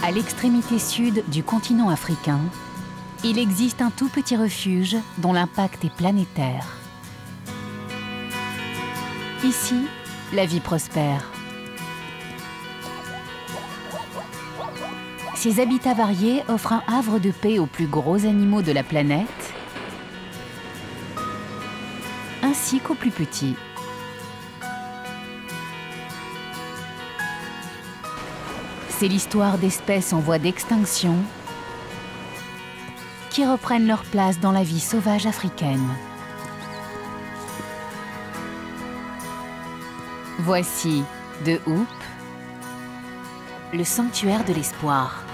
À l'extrémité sud du continent africain, il existe un tout petit refuge dont l'impact est planétaire. Ici, la vie prospère. Ces habitats variés offrent un havre de paix aux plus gros animaux de la planète, ainsi qu'aux plus petits. C'est l'histoire d'espèces en voie d'extinction qui reprennent leur place dans la vie sauvage africaine. Voici De Hoop, le sanctuaire de l'espoir.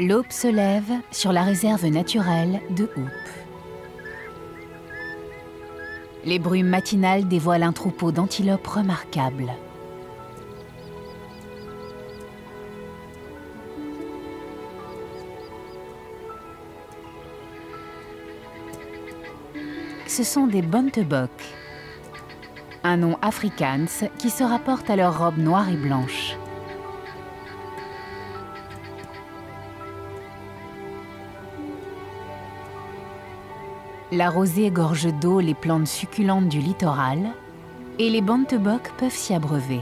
L'aube se lève sur la réserve naturelle de Hoop. Les brumes matinales dévoilent un troupeau d'antilopes remarquables. Ce sont des Bontebok, un nom afrikaans qui se rapporte à leur robe noire et blanche. La rosée gorge d'eau les plantes succulentes du littoral et les Bontebok peuvent s'y abreuver.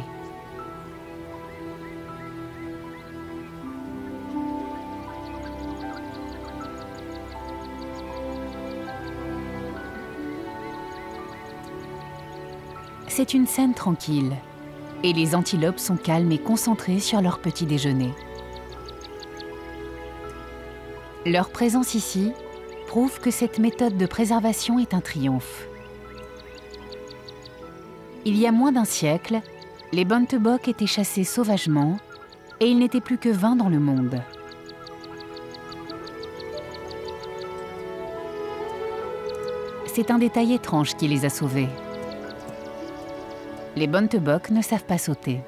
C'est une scène tranquille et les antilopes sont calmes et concentrées sur leur petit déjeuner. Leur présence ici prouve que cette méthode de préservation est un triomphe. Il y a moins d'un siècle, les Bontebok étaient chassés sauvagement et il n'était plus que 20 dans le monde. C'est un détail étrange qui les a sauvés. Les Bontebok ne savent pas sauter.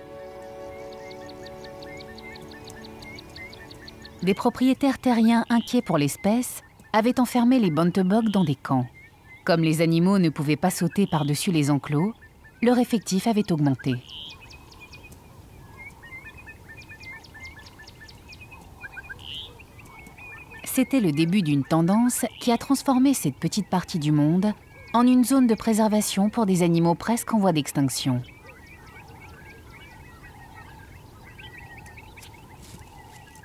Des propriétaires terriens inquiets pour l'espèce avaient enfermé les Bontebok dans des camps. Comme les animaux ne pouvaient pas sauter par-dessus les enclos, leur effectif avait augmenté. C'était le début d'une tendance qui a transformé cette petite partie du monde en une zone de préservation pour des animaux presque en voie d'extinction.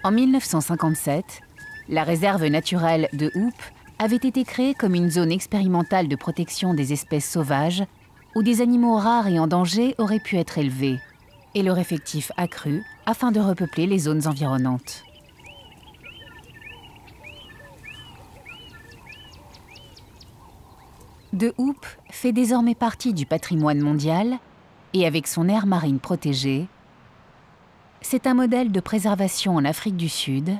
En 1957, la réserve naturelle de Hoop avait été créée comme une zone expérimentale de protection des espèces sauvages où des animaux rares et en danger auraient pu être élevés et leur effectif accru afin de repeupler les zones environnantes. De Hoop fait désormais partie du patrimoine mondial et avec son aire marine protégée, c'est un modèle de préservation en Afrique du Sud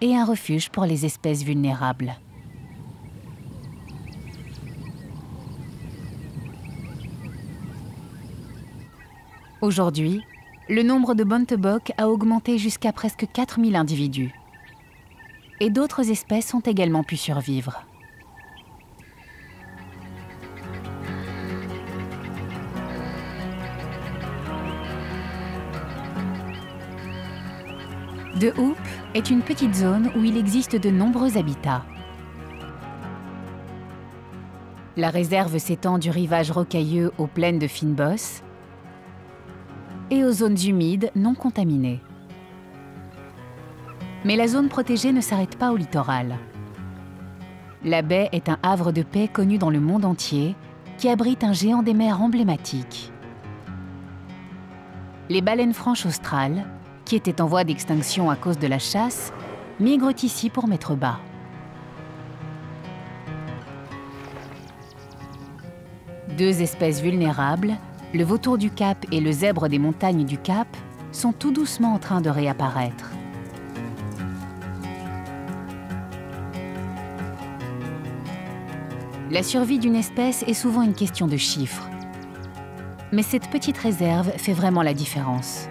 et un refuge pour les espèces vulnérables. Aujourd'hui, le nombre de Bontebok a augmenté jusqu'à presque 4000 individus. Et d'autres espèces ont également pu survivre. De Hoop est une petite zone où il existe de nombreux habitats. La réserve s'étend du rivage rocailleux aux plaines de Fynbos et aux zones humides non contaminées. Mais la zone protégée ne s'arrête pas au littoral. La baie est un havre de paix connu dans le monde entier qui abrite un géant des mers emblématique. Les baleines franches australes, qui étaient en voie d'extinction à cause de la chasse, migrent ici pour mettre bas. Deux espèces vulnérables, le vautour du Cap et le zèbre des montagnes du Cap, sont tout doucement en train de réapparaître. La survie d'une espèce est souvent une question de chiffres. Mais cette petite réserve fait vraiment la différence.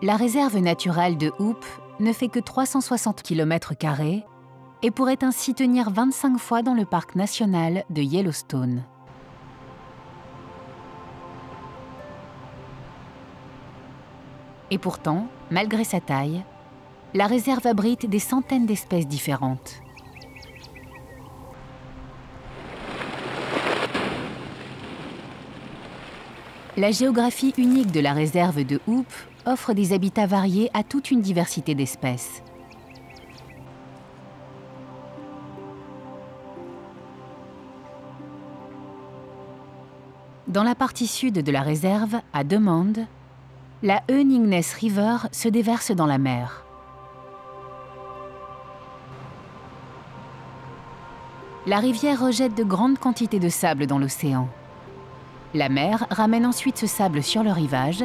La réserve naturelle de Hoop ne fait que 360 km² et pourrait ainsi tenir 25 fois dans le parc national de Yellowstone. Et pourtant, malgré sa taille, la réserve abrite des centaines d'espèces différentes. La géographie unique de la réserve de Hoop offre des habitats variés à toute une diversité d'espèces. Dans la partie sud de la réserve, à Demond, la Hoeningnes River se déverse dans la mer. La rivière rejette de grandes quantités de sable dans l'océan. La mer ramène ensuite ce sable sur le rivage,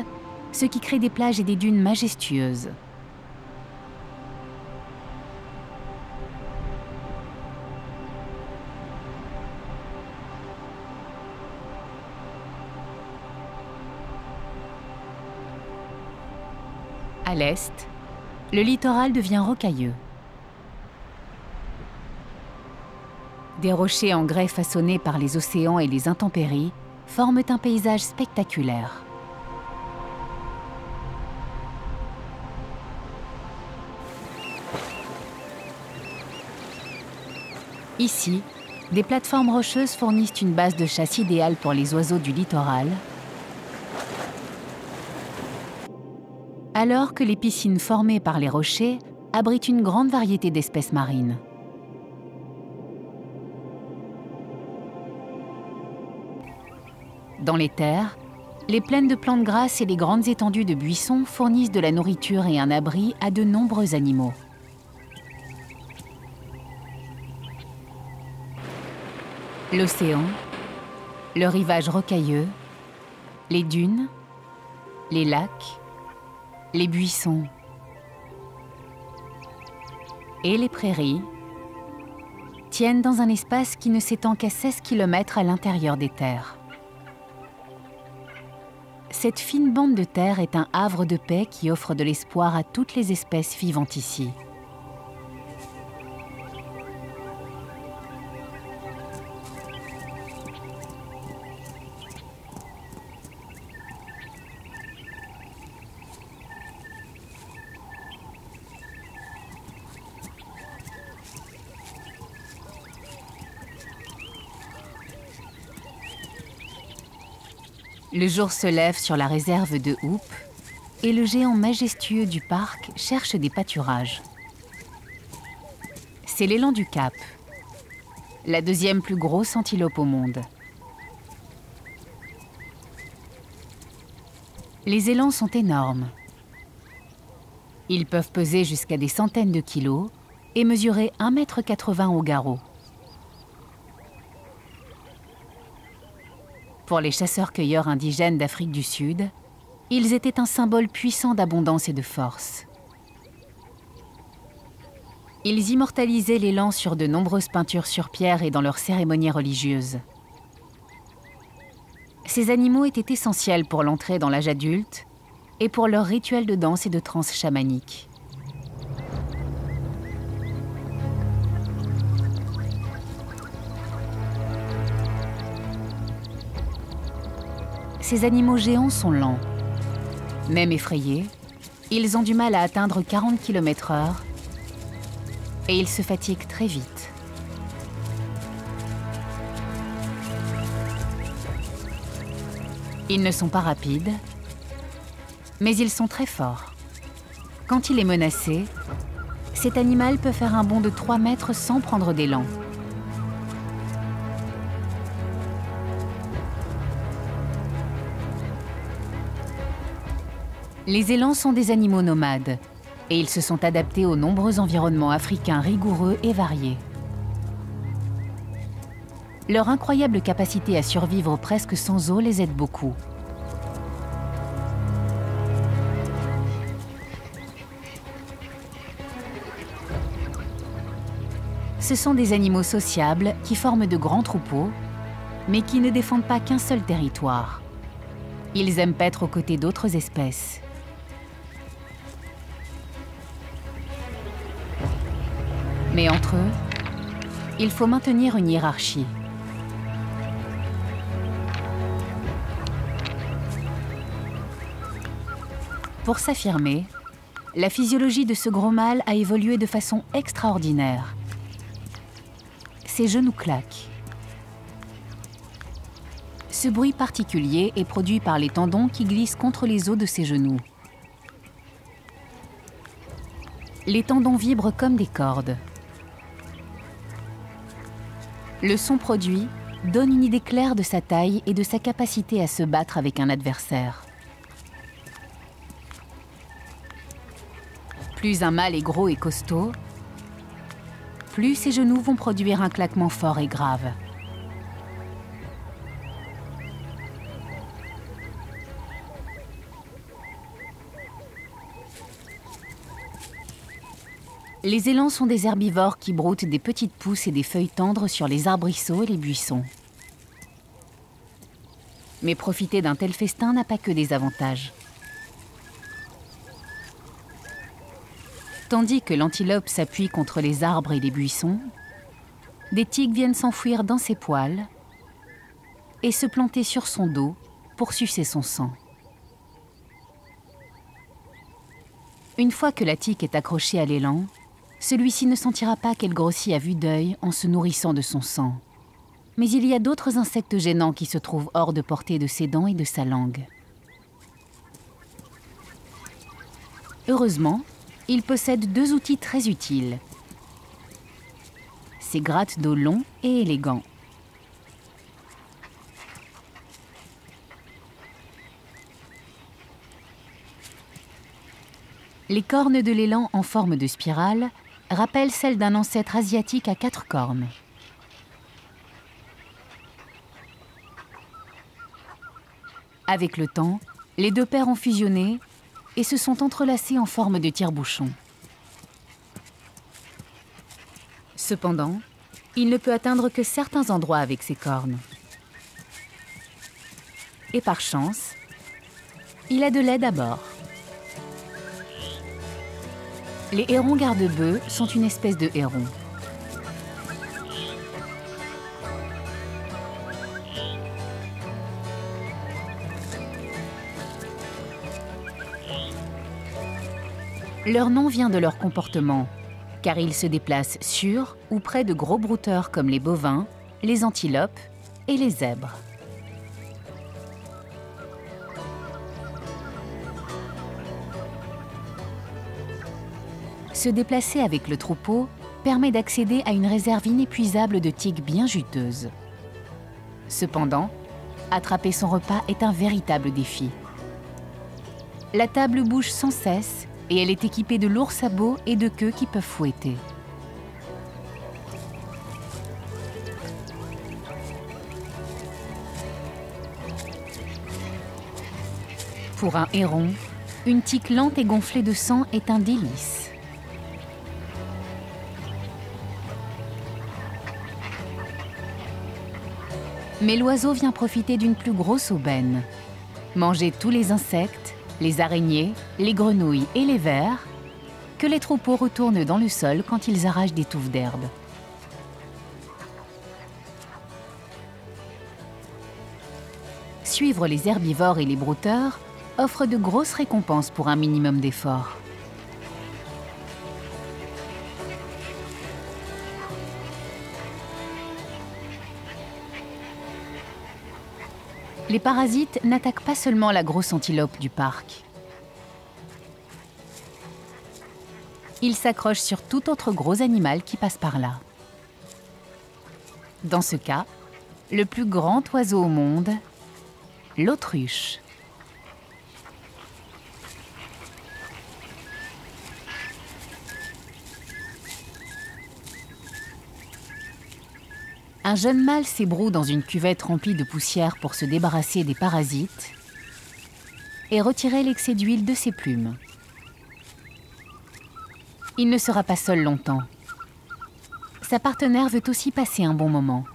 ce qui crée des plages et des dunes majestueuses. À l'est, le littoral devient rocailleux. Des rochers en grès façonnés par les océans et les intempéries forment un paysage spectaculaire. Ici, des plateformes rocheuses fournissent une base de chasse idéale pour les oiseaux du littoral, alors que les piscines formées par les rochers abritent une grande variété d'espèces marines. Dans les terres, les plaines de plantes grasses et les grandes étendues de buissons fournissent de la nourriture et un abri à de nombreux animaux. L'océan, le rivage rocailleux, les dunes, les lacs, les buissons et les prairies tiennent dans un espace qui ne s'étend qu'à 16 km à l'intérieur des terres. Cette fine bande de terre est un havre de paix qui offre de l'espoir à toutes les espèces vivant ici. Le jour se lève sur la réserve de Hoop et le géant majestueux du parc cherche des pâturages. C'est l'élan du Cap, la deuxième plus grosse antilope au monde. Les élans sont énormes. Ils peuvent peser jusqu'à des centaines de kilos et mesurer 1,80 m au garrot. Pour les chasseurs-cueilleurs indigènes d'Afrique du Sud, ils étaient un symbole puissant d'abondance et de force. Ils immortalisaient l'élan sur de nombreuses peintures sur pierre et dans leurs cérémonies religieuses. Ces animaux étaient essentiels pour l'entrée dans l'âge adulte et pour leurs rituels de danse et de transe chamanique. ces animaux géants sont lents. Même effrayés, ils ont du mal à atteindre 40 km/h et ils se fatiguent très vite. Ils ne sont pas rapides, mais ils sont très forts. Quand il est menacé, cet animal peut faire un bond de 3 mètres sans prendre d'élan. Les élans sont des animaux nomades et ils se sont adaptés aux nombreux environnements africains rigoureux et variés. Leur incroyable capacité à survivre presque sans eau les aide beaucoup. Ce sont des animaux sociables qui forment de grands troupeaux, mais qui ne défendent pas qu'un seul territoire. Ils aiment paître aux côtés d'autres espèces. Mais entre eux, il faut maintenir une hiérarchie. Pour s'affirmer, la physiologie de ce gros mâle a évolué de façon extraordinaire. Ses genoux claquent. Ce bruit particulier est produit par les tendons qui glissent contre les os de ses genoux. Les tendons vibrent comme des cordes. Le son produit donne une idée claire de sa taille et de sa capacité à se battre avec un adversaire. Plus un mâle est gros et costaud, plus ses genoux vont produire un claquement fort et grave. Les élans sont des herbivores qui broutent des petites pousses et des feuilles tendres sur les arbrisseaux et les buissons. Mais profiter d'un tel festin n'a pas que des avantages. Tandis que l'antilope s'appuie contre les arbres et les buissons, des tigres viennent s'enfouir dans ses poils et se planter sur son dos pour sucer son sang. Une fois que la tique est accrochée à l'élan, celui-ci ne sentira pas qu'elle grossit à vue d'œil en se nourrissant de son sang. Mais il y a d'autres insectes gênants qui se trouvent hors de portée de ses dents et de sa langue. Heureusement, il possède 2 outils très utiles. Ses grattes d'eau longs et élégants. Les cornes de l'élan en forme de spirale rappellent celles d'un ancêtre asiatique à 4 cornes. Avec le temps, les 2 paires ont fusionné et se sont entrelacés en forme de tire-bouchon. Cependant, il ne peut atteindre que certains endroits avec ses cornes. Et par chance, il a de l'aide à bord. Les hérons garde-bœufs sont une espèce de héron. Leur nom vient de leur comportement, car ils se déplacent sur ou près de gros brouteurs comme les bovins, les antilopes et les zèbres. Se déplacer avec le troupeau permet d'accéder à une réserve inépuisable de tiques bien juteuses. Cependant, attraper son repas est un véritable défi. La table bouge sans cesse et elle est équipée de lourds sabots et de queues qui peuvent fouetter. Pour un héron, une tique lente et gonflée de sang est un délice. Mais l'oiseau vient profiter d'une plus grosse aubaine. Manger tous les insectes, les araignées, les grenouilles et les vers, que les troupeaux retournent dans le sol quand ils arrachent des touffes d'herbe. suivre les herbivores et les brouteurs offre de grosses récompenses pour un minimum d'effort. Les parasites n'attaquent pas seulement la grosse antilope du parc. Ils s'accrochent sur tout autre gros animal qui passe par là. Dans ce cas, le plus grand oiseau au monde, l'autruche. Un jeune mâle s'ébroue dans une cuvette remplie de poussière pour se débarrasser des parasites et retirer l'excès d'huile de ses plumes. Il ne sera pas seul longtemps. Sa partenaire veut aussi passer un bon moment.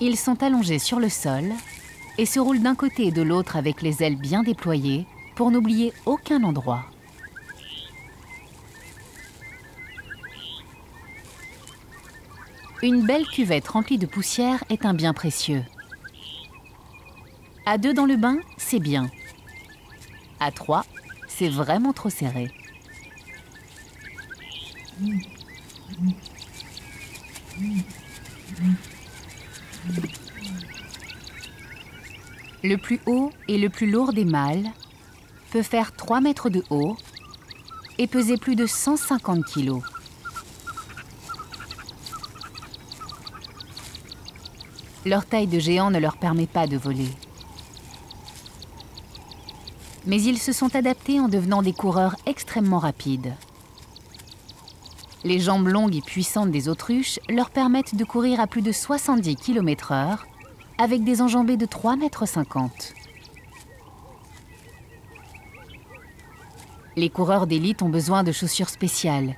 Ils sont allongés sur le sol et se roulent d'un côté et de l'autre avec les ailes bien déployées pour n'oublier aucun endroit. Une belle cuvette remplie de poussière est un bien précieux. À 2 dans le bain, c'est bien. À 3, c'est vraiment trop serré. Le plus haut et le plus lourd des mâles peut faire 3 mètres de haut et peser plus de 150 kilos. Leur taille de géant ne leur permet pas de voler. Mais ils se sont adaptés en devenant des coureurs extrêmement rapides. Les jambes longues et puissantes des autruches leur permettent de courir à plus de 70 km/h avec des enjambées de 3,50 m. Les coureurs d'élite ont besoin de chaussures spéciales,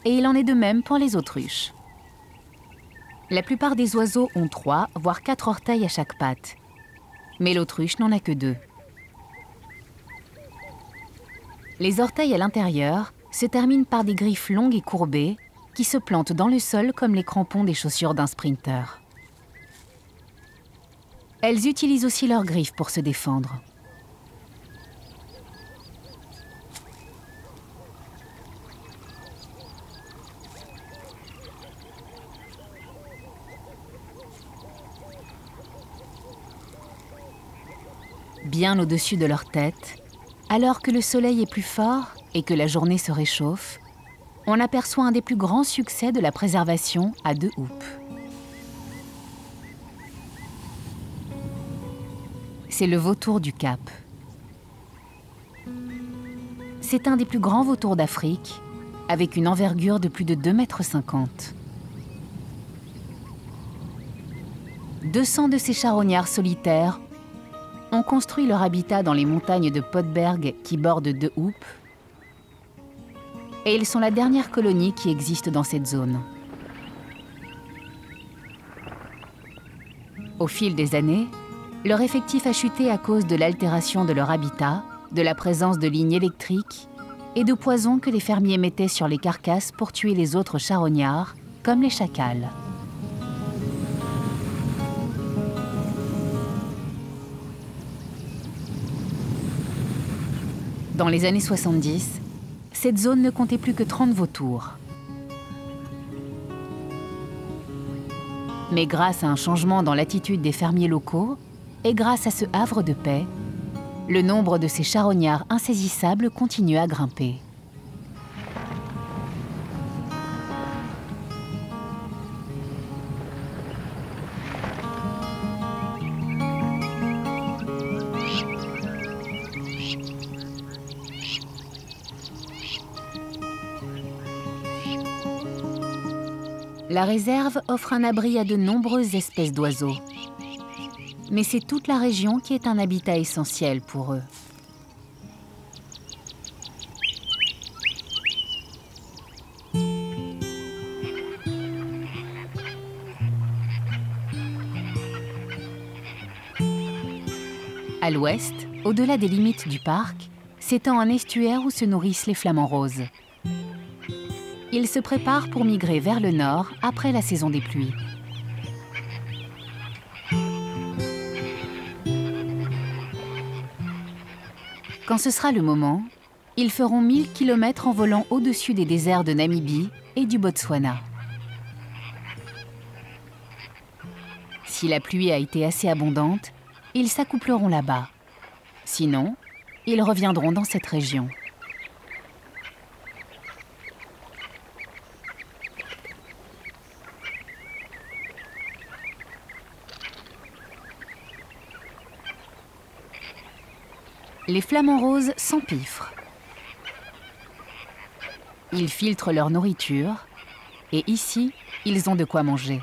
et il en est de même pour les autruches. La plupart des oiseaux ont 3, voire 4 orteils à chaque patte, mais l'autruche n'en a que 2. Les orteils à l'intérieur se terminent par des griffes longues et courbées qui se plantent dans le sol comme les crampons des chaussures d'un sprinter. Elles utilisent aussi leurs griffes pour se défendre. Bien au-dessus de leur tête, alors que le soleil est plus fort et que la journée se réchauffe, on aperçoit un des plus grands succès de la préservation à 2 houppes. C'est le vautour du Cap. C'est un des plus grands vautours d'Afrique, avec une envergure de plus de 2,50 m. 200 de ces charognards solitaires ont construit leur habitat dans les montagnes de Podberg qui bordent 2 houppes, et ils sont la dernière colonie qui existe dans cette zone. Au fil des années, leur effectif a chuté à cause de l'altération de leur habitat, de la présence de lignes électriques et de poisons que les fermiers mettaient sur les carcasses pour tuer les autres charognards, comme les chacals. Dans les années 70, cette zone ne comptait plus que 30 vautours. Mais grâce à un changement dans l'attitude des fermiers locaux et grâce à ce havre de paix, le nombre de ces charognards insaisissables continue à grimper. La réserve offre un abri à de nombreuses espèces d'oiseaux. Mais c'est toute la région qui est un habitat essentiel pour eux. À l'ouest, au-delà des limites du parc, s'étend un estuaire où se nourrissent les flamants roses. ils se préparent pour migrer vers le nord après la saison des pluies. Quand ce sera le moment, ils feront 1000 km en volant au-dessus des déserts de Namibie et du Botswana. Si la pluie a été assez abondante, ils s'accoupleront là-bas. Sinon, ils reviendront dans cette région. Les flamants roses s'empiffrent. Ils filtrent leur nourriture et ici, ils ont de quoi manger.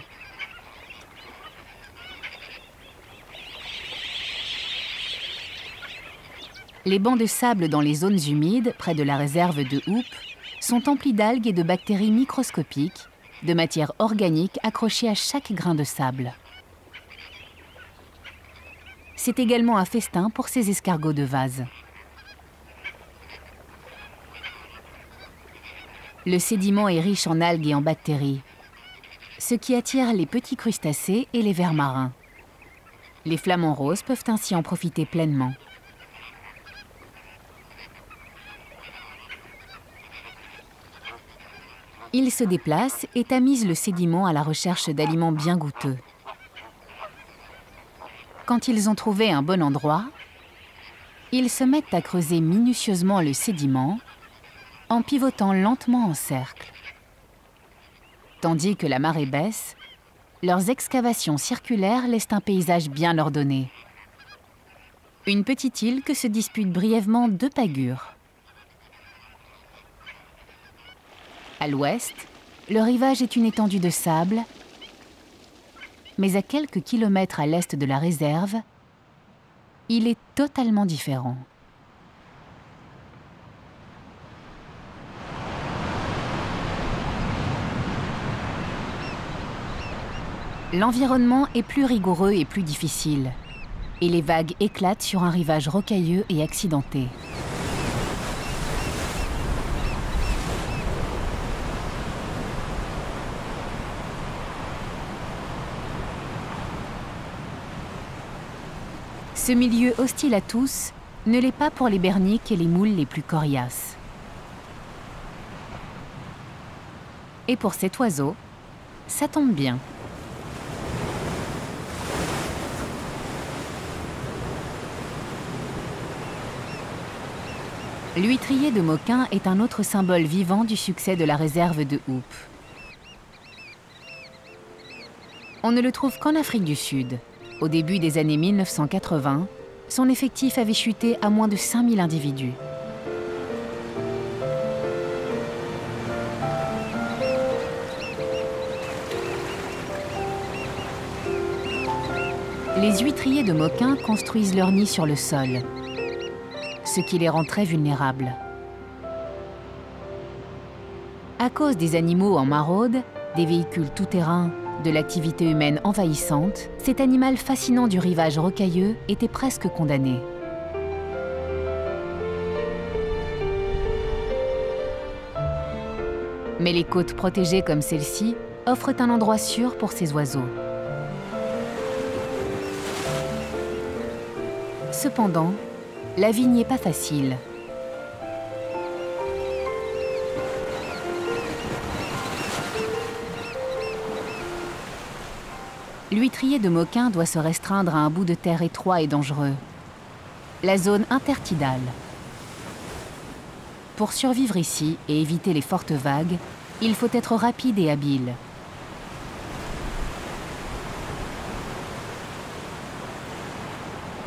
Les bancs de sable dans les zones humides, près de la réserve de Hoop, sont emplis d'algues et de bactéries microscopiques, de matière organique accrochée à chaque grain de sable. C'est également un festin pour ces escargots de vase. Le sédiment est riche en algues et en bactéries, ce qui attire les petits crustacés et les vers marins. Les flamants roses peuvent ainsi en profiter pleinement. Ils se déplacent et tamisent le sédiment à la recherche d'aliments bien goûteux. Quand ils ont trouvé un bon endroit, ils se mettent à creuser minutieusement le sédiment en pivotant lentement en cercle. Tandis que la marée baisse, leurs excavations circulaires laissent un paysage bien ordonné. Une petite île que se disputent brièvement 2 pagures. À l'ouest, le rivage est une étendue de sable, mais à quelques kilomètres à l'est de la réserve, il est totalement différent. L'environnement est plus rigoureux et plus difficile, et les vagues éclatent sur un rivage rocailleux et accidenté. Ce milieu hostile à tous ne l'est pas pour les berniques et les moules les plus coriaces. Et pour cet oiseau, ça tombe bien. L'huîtrier de Moquin est un autre symbole vivant du succès de la réserve de Hoop. On ne le trouve qu'en Afrique du Sud. Au début des années 1980, son effectif avait chuté à moins de 5000 individus. Les huîtriers de Moquin construisent leur nid sur le sol, ce qui les rend très vulnérables. À cause des animaux en maraude, des véhicules tout-terrain, de l'activité humaine envahissante, cet animal fascinant du rivage rocailleux était presque condamné. Mais les côtes protégées comme celle-ci offrent un endroit sûr pour ces oiseaux. Cependant, la vie n'y est pas facile. L'huîtrier de Moquin doit se restreindre à un bout de terre étroit et dangereux, la zone intertidale. Pour survivre ici et éviter les fortes vagues, il faut être rapide et habile.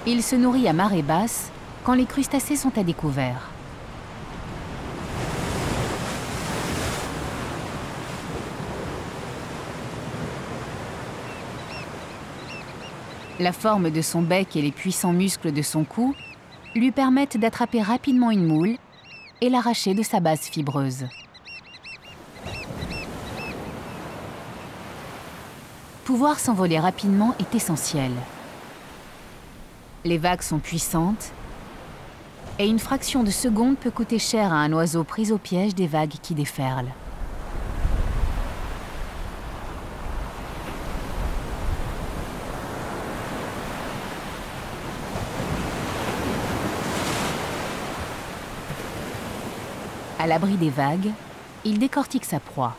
Il se nourrit à marée basse quand les crustacés sont à découvert. La forme de son bec et les puissants muscles de son cou lui permettent d'attraper rapidement une moule et l'arracher de sa base fibreuse. Pouvoir s'envoler rapidement est essentiel. Les vagues sont puissantes et une fraction de seconde peut coûter cher à un oiseau pris au piège des vagues qui déferlent. À l'abri des vagues, il décortique sa proie.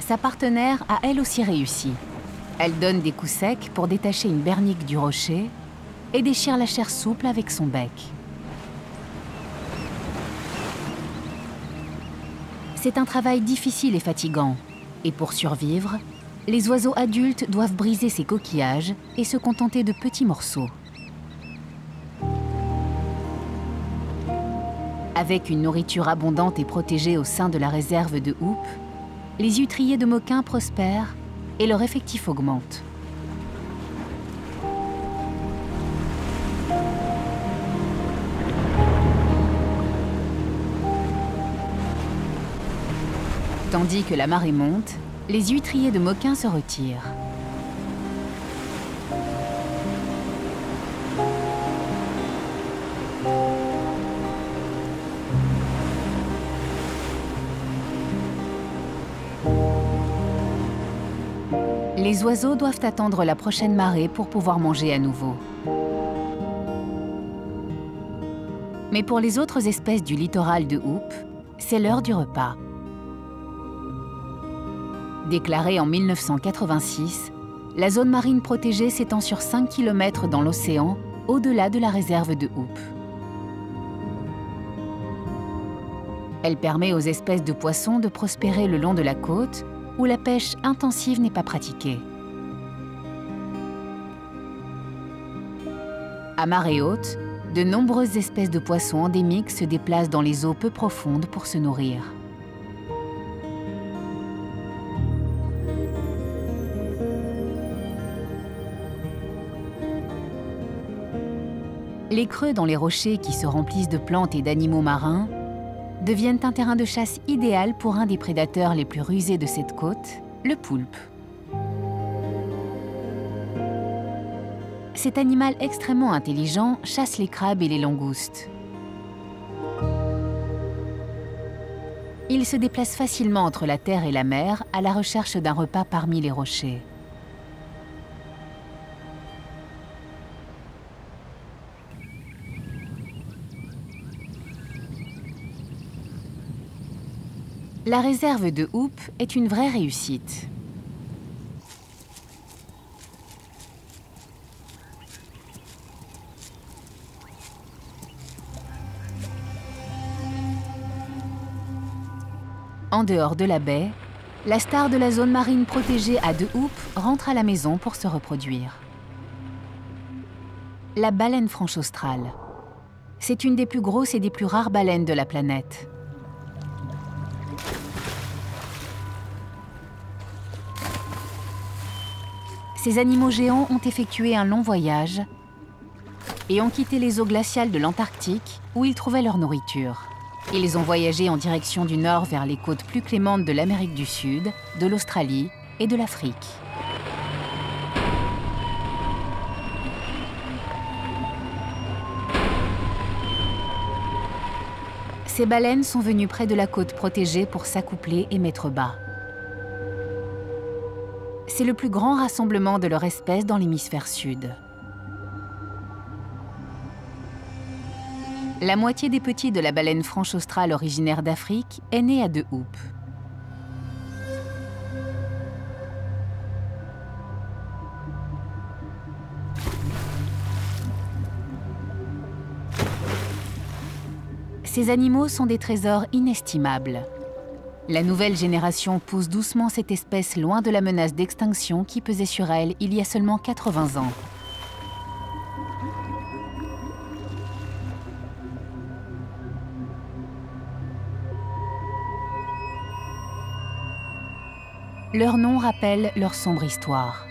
Sa partenaire a elle aussi réussi. Elle donne des coups secs pour détacher une bernique du rocher et déchire la chair souple avec son bec. C'est un travail difficile et fatigant, et pour survivre, les oiseaux adultes doivent briser ces coquillages et se contenter de petits morceaux. Avec une nourriture abondante et protégée au sein de la réserve de Hoop, les huîtriers de Moquin prospèrent et leur effectif augmente. Tandis que la marée monte, les huîtriers de Moquin se retirent. Les oiseaux doivent attendre la prochaine marée pour pouvoir manger à nouveau. Mais pour les autres espèces du littoral de Hoop, c'est l'heure du repas. Déclarée en 1986, la zone marine protégée s'étend sur 5 km dans l'océan, au-delà de la réserve de Hoop. Elle permet aux espèces de poissons de prospérer le long de la côte, où la pêche intensive n'est pas pratiquée. À marée haute, de nombreuses espèces de poissons endémiques se déplacent dans les eaux peu profondes pour se nourrir. Les creux dans les rochers qui se remplissent de plantes et d'animaux marins deviennent un terrain de chasse idéal pour un des prédateurs les plus rusés de cette côte, le poulpe. Cet animal extrêmement intelligent chasse les crabes et les langoustes. Il se déplace facilement entre la terre et la mer à la recherche d'un repas parmi les rochers. La réserve de Hoop est une vraie réussite. En dehors de la baie, la star de la zone marine protégée à de Hoop rentre à la maison pour se reproduire. La baleine franche australe. C'est une des plus grosses et des plus rares baleines de la planète. Ces animaux géants ont effectué un long voyage et ont quitté les eaux glaciales de l'Antarctique où ils trouvaient leur nourriture. Ils ont voyagé en direction du nord vers les côtes plus clémentes de l'Amérique du Sud, de l'Australie et de l'Afrique. Ces baleines sont venues près de la côte protégée pour s'accoupler et mettre bas. C'est le plus grand rassemblement de leur espèce dans l'hémisphère sud. La moitié des petits de la baleine franche australe originaire d'Afrique est née à de Hoop. Ces animaux sont des trésors inestimables. La nouvelle génération pousse doucement cette espèce loin de la menace d'extinction qui pesait sur elle il y a seulement 80 ans. Leur nom rappelle leur sombre histoire.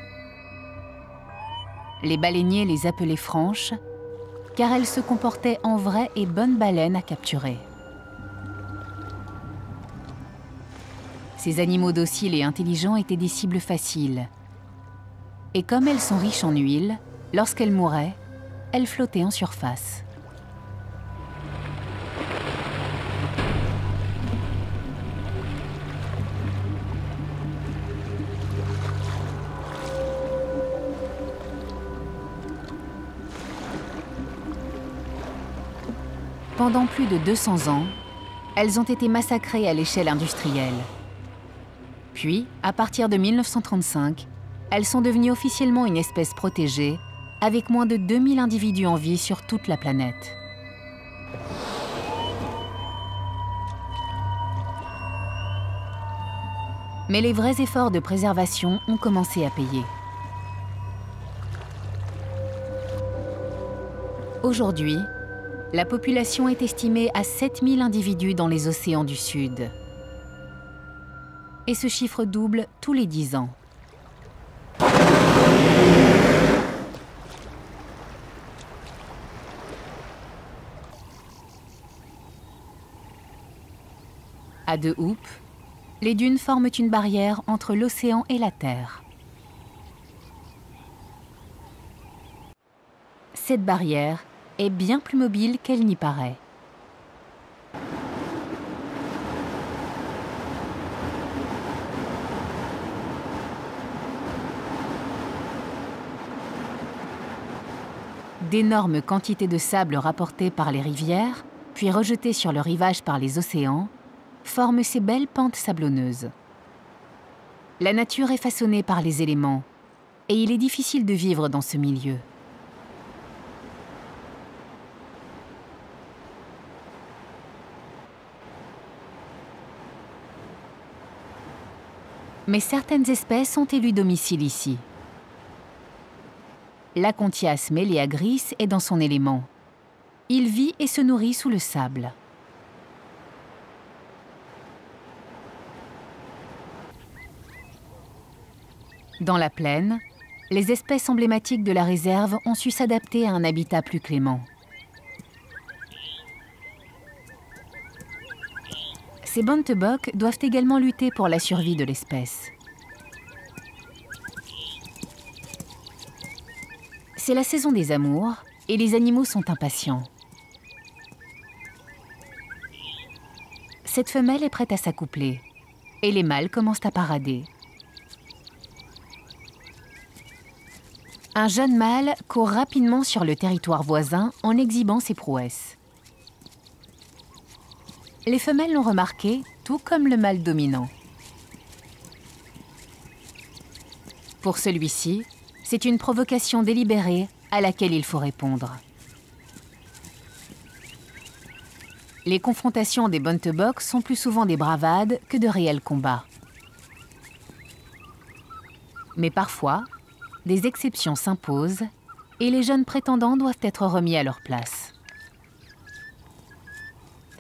Les baleiniers les appelaient franches, car elles se comportaient en vraies et bonnes baleines à capturer. Ces animaux dociles et intelligents étaient des cibles faciles. Et comme elles sont riches en huile, lorsqu'elles mouraient, elles flottaient en surface. Pendant plus de 200 ans, elles ont été massacrées à l'échelle industrielle. Puis, à partir de 1935, elles sont devenues officiellement une espèce protégée, avec moins de 2000 individus en vie sur toute la planète. Mais les vrais efforts de préservation ont commencé à payer. Aujourd'hui, la population est estimée à 7000 individus dans les océans du Sud. Et ce chiffre double tous les 10 ans. À De Hoop, les dunes forment une barrière entre l'océan et la Terre. Cette barrière est bien plus mobile qu'elle n'y paraît. D'énormes quantités de sable rapportées par les rivières, puis rejetées sur le rivage par les océans, forment ces belles pentes sablonneuses. La nature est façonnée par les éléments, et il est difficile de vivre dans ce milieu. Mais certaines espèces ont élu domicile ici. L'Acontias meleagris est dans son élément. Il vit et se nourrit sous le sable. Dans la plaine, les espèces emblématiques de la réserve ont su s'adapter à un habitat plus clément. Ces bontebok doivent également lutter pour la survie de l'espèce. C'est la saison des amours et les animaux sont impatients. Cette femelle est prête à s'accoupler et les mâles commencent à parader. Un jeune mâle court rapidement sur le territoire voisin en exhibant ses prouesses. Les femelles l'ont remarqué, tout comme le mâle dominant. Pour celui-ci, c'est une provocation délibérée à laquelle il faut répondre. Les confrontations des bontebok sont plus souvent des bravades que de réels combats. Mais parfois, des exceptions s'imposent et les jeunes prétendants doivent être remis à leur place.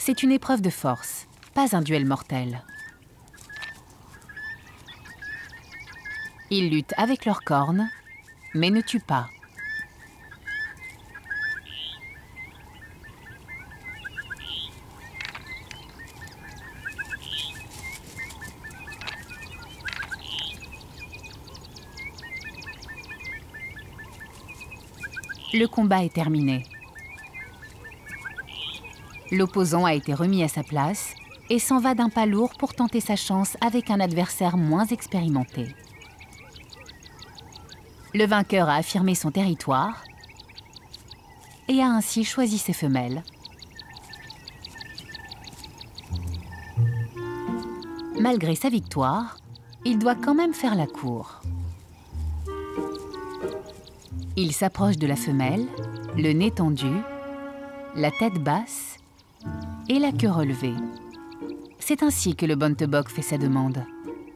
C'est une épreuve de force, pas un duel mortel. Ils luttent avec leurs cornes, mais ne tuent pas. Le combat est terminé. L'opposant a été remis à sa place et s'en va d'un pas lourd pour tenter sa chance avec un adversaire moins expérimenté. Le vainqueur a affirmé son territoire et a ainsi choisi ses femelles. Malgré sa victoire, il doit quand même faire la cour. Il s'approche de la femelle, le nez tendu, la tête basse et la queue relevée. C'est ainsi que le bontebok fait sa demande.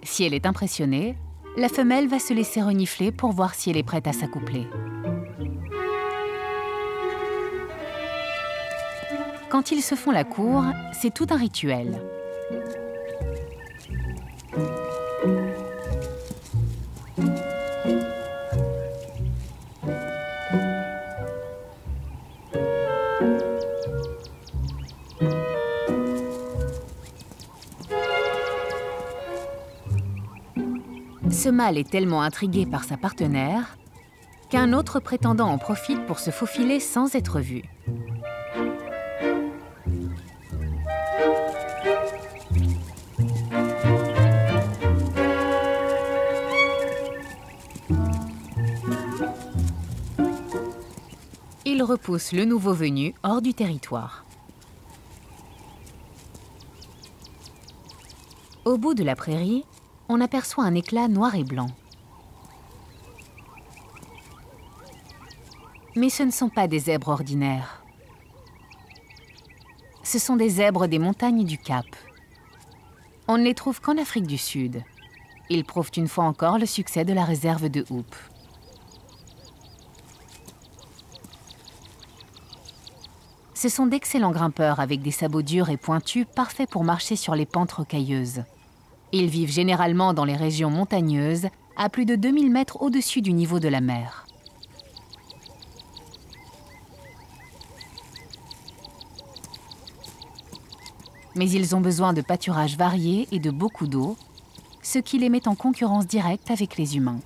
Si elle est impressionnée, la femelle va se laisser renifler pour voir si elle est prête à s'accoupler. Quand ils se font la cour, c'est tout un rituel. Ce mâle est tellement intrigué par sa partenaire qu'un autre prétendant en profite pour se faufiler sans être vu. Il repousse le nouveau venu hors du territoire. Au bout de la prairie, on aperçoit un éclat noir et blanc. Mais ce ne sont pas des zèbres ordinaires. Ce sont des zèbres des montagnes du Cap. On ne les trouve qu'en Afrique du Sud. Ils prouvent une fois encore le succès de la réserve de Hoop. Ce sont d'excellents grimpeurs avec des sabots durs et pointus, parfaits pour marcher sur les pentes rocailleuses. Ils vivent généralement dans les régions montagneuses, à plus de 2000 mètres au-dessus du niveau de la mer. Mais ils ont besoin de pâturages variés et de beaucoup d'eau, ce qui les met en concurrence directe avec les humains.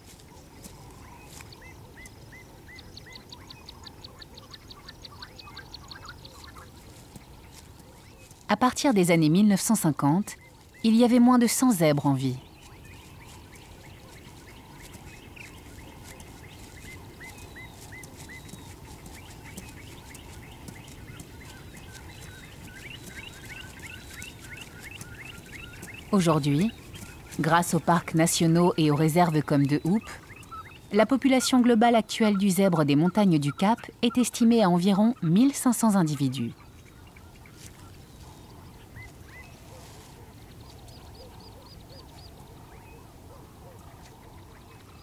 À partir des années 1950, il y avait moins de 100 zèbres en vie. Aujourd'hui, grâce aux parcs nationaux et aux réserves comme de Hoop, la population globale actuelle du zèbre des montagnes du Cap est estimée à environ 1500 individus.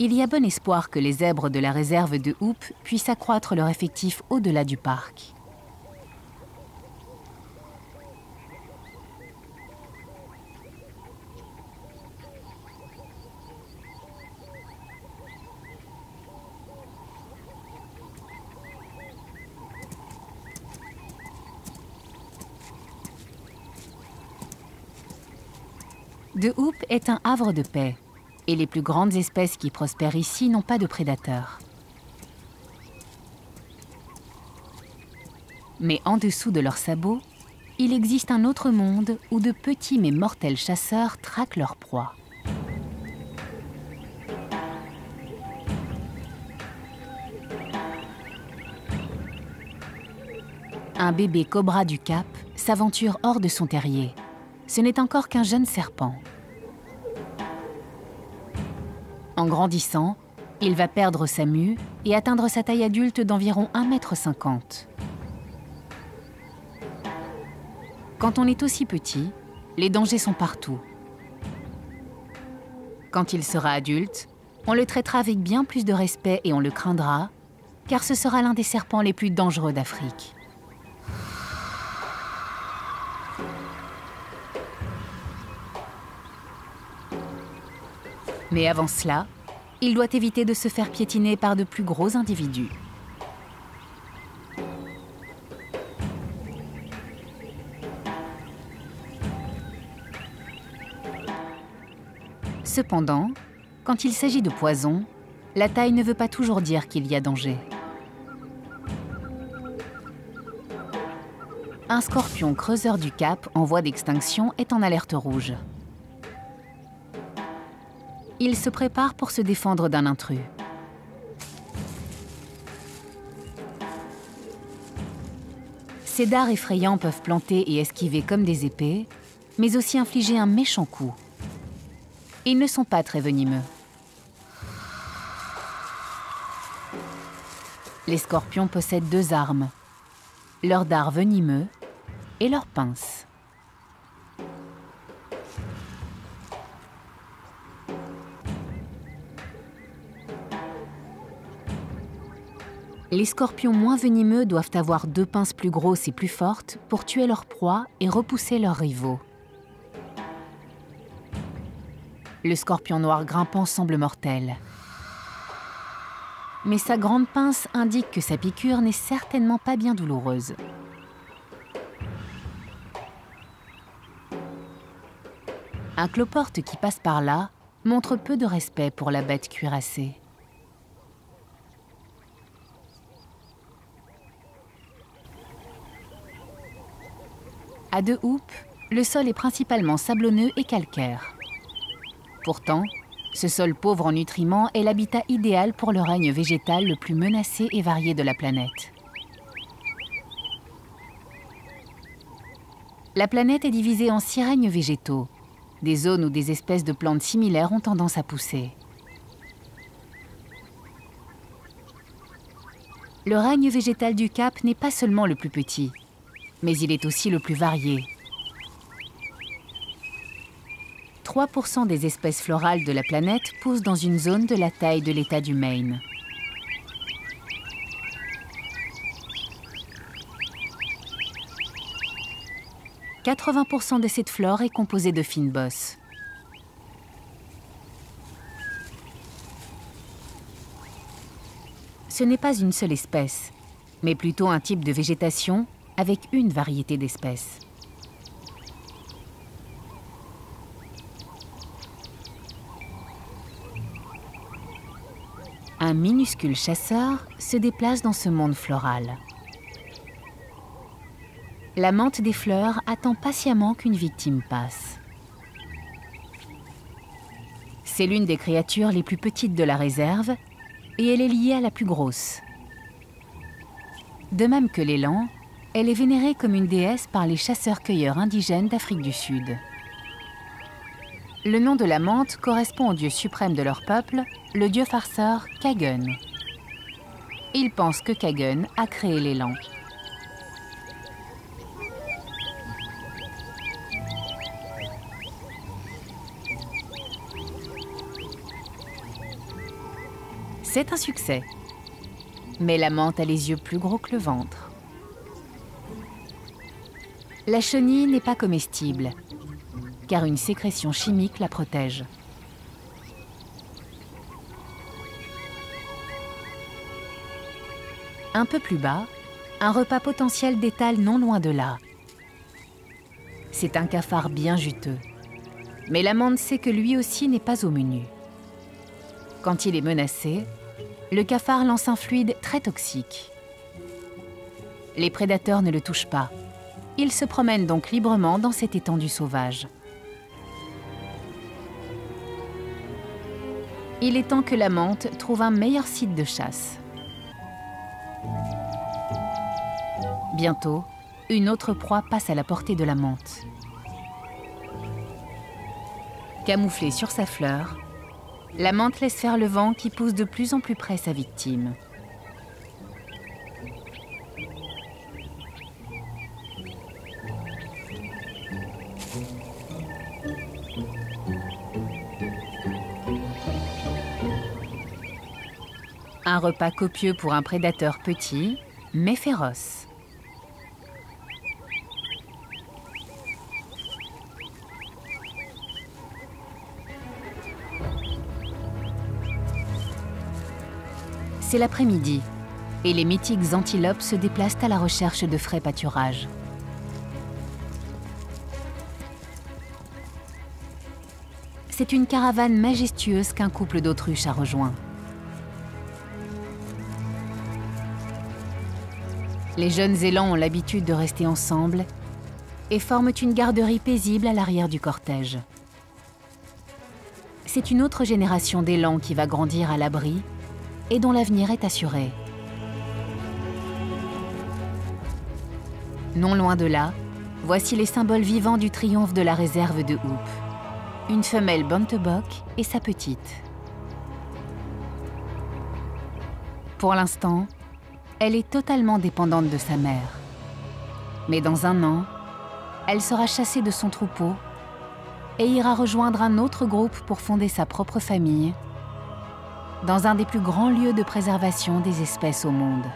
Il y a bon espoir que les zèbres de la réserve de Hoop puissent accroître leur effectif au-delà du parc. De Hoop est un havre de paix, et les plus grandes espèces qui prospèrent ici n'ont pas de prédateurs. Mais en dessous de leurs sabots, il existe un autre monde où de petits mais mortels chasseurs traquent leurs proies. Un bébé cobra du Cap s'aventure hors de son terrier. Ce n'est encore qu'un jeune serpent. En grandissant, il va perdre sa mue et atteindre sa taille adulte d'environ 1,50 m. Quand on est aussi petit, les dangers sont partout. Quand il sera adulte, on le traitera avec bien plus de respect et on le craindra, car ce sera l'un des serpents les plus dangereux d'Afrique. Mais avant cela, il doit éviter de se faire piétiner par de plus gros individus. Cependant, quand il s'agit de poison, la taille ne veut pas toujours dire qu'il y a danger. Un scorpion creuseur du Cap en voie d'extinction est en alerte rouge. Il se prépare pour se défendre d'un intrus. Ces dards effrayants peuvent planter et esquiver comme des épées, mais aussi infliger un méchant coup. Ils ne sont pas très venimeux. Les scorpions possèdent deux armes, leur dard venimeux et leur pince. Les scorpions moins venimeux doivent avoir deux pinces plus grosses et plus fortes pour tuer leur proie et repousser leurs rivaux. Le scorpion noir grimpant semble mortel. Mais sa grande pince indique que sa piqûre n'est certainement pas bien douloureuse. Un cloporte qui passe par là montre peu de respect pour la bête cuirassée. À de Hoop, le sol est principalement sablonneux et calcaire. Pourtant, ce sol pauvre en nutriments est l'habitat idéal pour le règne végétal le plus menacé et varié de la planète. La planète est divisée en 6 règnes végétaux, des zones où des espèces de plantes similaires ont tendance à pousser. Le règne végétal du Cap n'est pas seulement le plus petit, mais il est aussi le plus varié. 3% des espèces florales de la planète poussent dans une zone de la taille de l'État du Maine. « 80% de cette flore est composée de fynbos. Ce n'est pas une seule espèce, mais plutôt un type de végétation avec une variété d'espèces. Un minuscule chasseur se déplace dans ce monde floral. La menthe des fleurs attend patiemment qu'une victime passe. C'est l'une des créatures les plus petites de la réserve et elle est liée à la plus grosse. De même que l'élan, elle est vénérée comme une déesse par les chasseurs-cueilleurs indigènes d'Afrique du Sud. Le nom de la menthe correspond au dieu suprême de leur peuple, le dieu farceur Kagun. Ils pensent que Kagun a créé l'élan. C'est un succès. Mais la menthe a les yeux plus gros que le ventre. La chenille n'est pas comestible, car une sécrétion chimique la protège. Un peu plus bas, un repas potentiel d'étal non loin de là. C'est un cafard bien juteux, mais la menthe sait que lui aussi n'est pas au menu. Quand il est menacé, le cafard lance un fluide très toxique. Les prédateurs ne le touchent pas. Il se promène donc librement dans cette étendue sauvage. Il est temps que la menthe trouve un meilleur site de chasse. Bientôt, une autre proie passe à la portée de la menthe. Camouflée sur sa fleur, la menthe laisse faire le vent qui pousse de plus en plus près sa victime. Un repas copieux pour un prédateur petit, mais féroce. C'est l'après-midi, et les mythiques antilopes se déplacent à la recherche de frais pâturages. C'est une caravane majestueuse qu'un couple d'autruches a rejoint. Les jeunes élans ont l'habitude de rester ensemble et forment une garderie paisible à l'arrière du cortège. C'est une autre génération d'élans qui va grandir à l'abri et dont l'avenir est assuré. Non loin de là, voici les symboles vivants du triomphe de la réserve de Hoop. Une femelle Bontebok et sa petite. Pour l'instant, elle est totalement dépendante de sa mère. Mais dans un an, elle sera chassée de son troupeau et ira rejoindre un autre groupe pour fonder sa propre famille dans un des plus grands lieux de préservation des espèces au monde.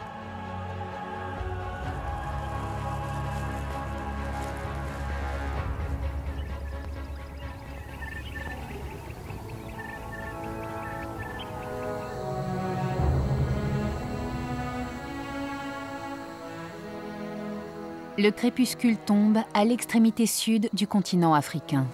Le crépuscule tombe à l'extrémité sud du continent africain.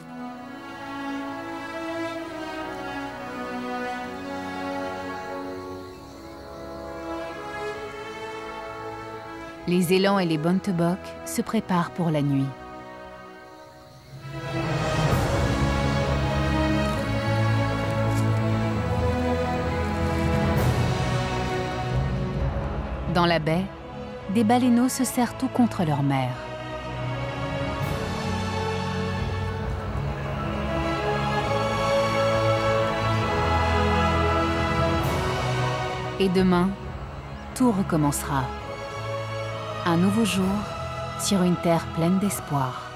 Les élans et les Bontebok se préparent pour la nuit. Dans la baie, des baleineaux se serrent tout contre leur mère. Et demain, tout recommencera. Un nouveau jour sur une terre pleine d'espoir.